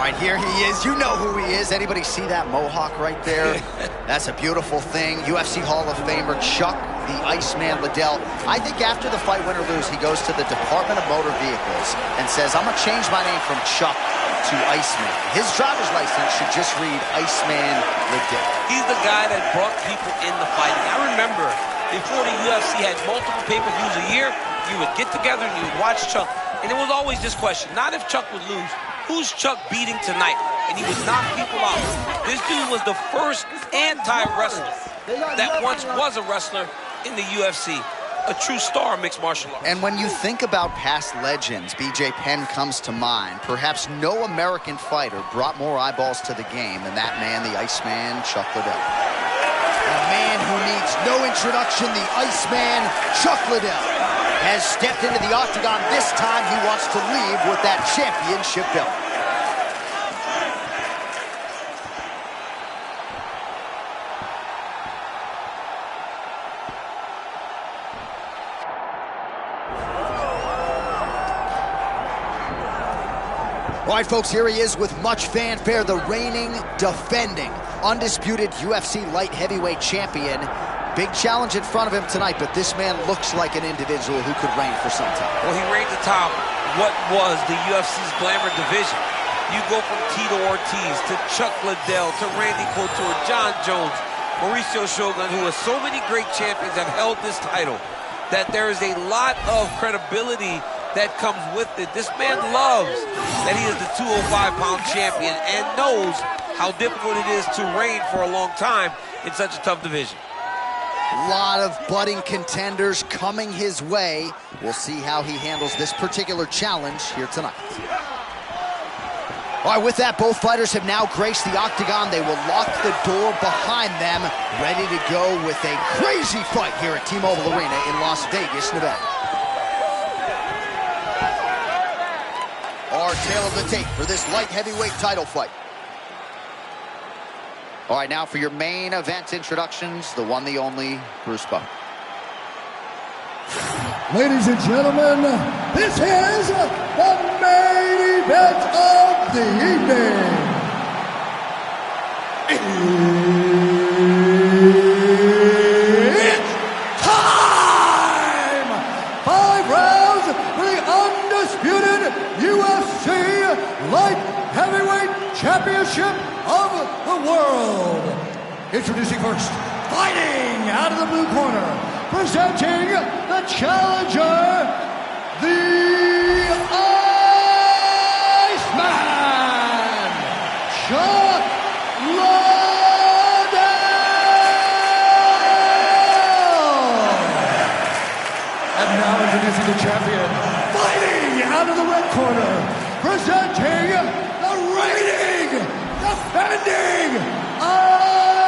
right, here he is. You know who he is. Anybody see that mohawk right there? That's a beautiful thing. UFC Hall of Famer Chuck the Iceman Liddell. I think after the fight, win or lose, he goes to the Department of Motor Vehicles and says, I'm going to change my name from Chuck to Iceman. His driver's license should just read Iceman Liddell. He's the guy that brought people in the fighting. I remember before the UFC had multiple pay-per-views a year, you would get together and you would watch Chuck. And it was always this question, not if Chuck would lose, who's Chuck beating tonight? And he would knock people out. This dude was the first anti-wrestler that once was a wrestler in the UFC. A true star of mixed martial arts. And when you think about past legends, BJ Penn comes to mind. Perhaps no American fighter brought more eyeballs to the game than that man, the Iceman, Chuck Liddell. A man who needs no introduction, the Iceman, Chuck Liddell, has stepped into the octagon. This time he wants to leave with that championship belt. All right, folks, here he is with much fanfare, the reigning, defending, undisputed UFC light heavyweight champion. Big challenge in front of him tonight, but this man looks like an individual who could reign for some time. Well, he reigned atop what was the UFC's glamour division. You go from Tito Ortiz to Chuck Liddell to Randy Couture, John Jones, Mauricio Shogun, who has so many great champions have held this title, that there is a lot of credibility that comes with it. This man loves that he is the 205-pound champion and knows how difficult it is to reign for a long time in such a tough division. A lot of budding contenders coming his way. We'll see how he handles this particular challenge here tonight. All right, with that, both fighters have now graced the octagon. They will lock the door behind them, ready to go with a crazy fight here at T-Mobile Arena in Las Vegas, Nevada. Our tale of the tape for this light heavyweight title fight. All right, now for your main event introductions, the one, the only, Bruce Buck. Ladies and gentlemen, this is the main event of the evening. It's time! 5 rounds for the undisputed UFC Light Heavyweight Championship of the world. Introducing first, fighting out of the blue corner, presenting the challenger, the Iceman, Chuck Liddell. And now introducing the champion, fighting out of the red corner, presenting the reigning, defending, undisputed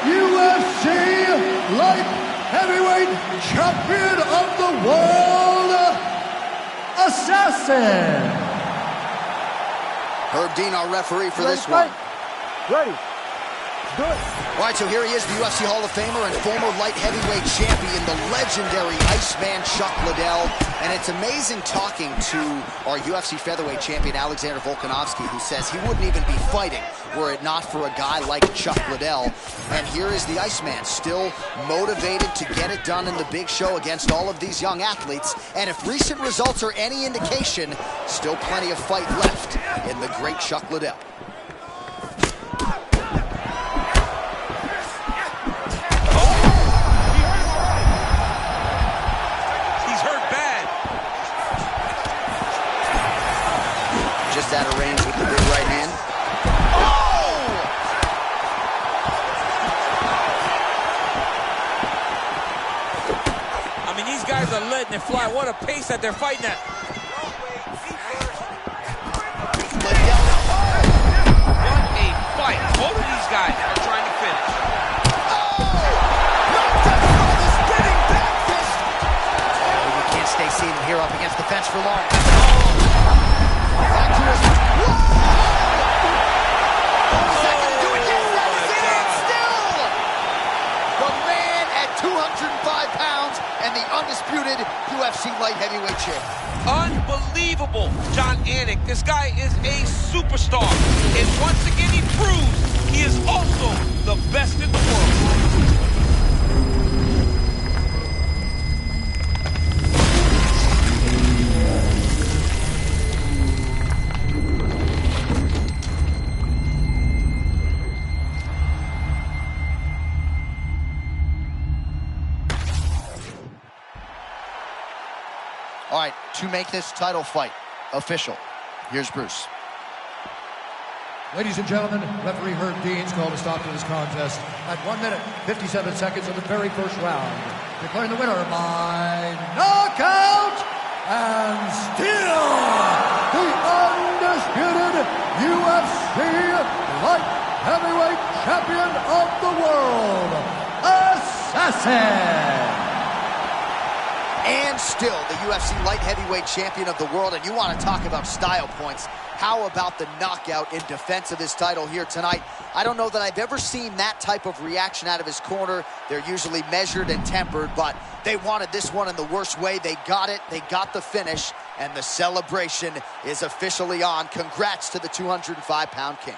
UFC Light Heavyweight Champion of the World, Assassin. Herb Dean, our referee for this one. Ready. Good. All right, so here he is, the UFC Hall of Famer and former light heavyweight champion, the legendary Iceman Chuck Liddell. And it's amazing talking to our UFC featherweight champion, Alexander Volkanovski, who says he wouldn't even be fighting were it not for a guy like Chuck Liddell. And here is the Iceman, still motivated to get it done in the big show against all of these young athletes. And if recent results are any indication, still plenty of fight left in the great Chuck Liddell. Just out of range with the big right hand. Oh! I mean, these guys are letting it fly. What a pace that they're fighting at. Liddell. What a fight. Both of these guys are trying to finish. You can't stay seated here up against the fence for long. The man at 205 pounds and the undisputed UFC UFC light heavyweight champion. Unbelievable, John Anik. This guy is a superstar. And once again, he proves he is also the best in the world. All right, to make this title fight official, here's Bruce. Ladies and gentlemen, referee Herb Dean's called a stop to this contest at 1 minute, 57 seconds of the very first round, declaring the winner by knockout and still the undisputed UFC light heavyweight champion of the world, Assassin. And still the UFC light heavyweight champion of the world. And you want to talk about style points. How about the knockout in defense of his title here tonight? I don't know that I've ever seen that type of reaction out of his corner. They're usually measured and tempered, but they wanted this one in the worst way. They got it. They got the finish. And the celebration is officially on. Congrats to the 205-pound king.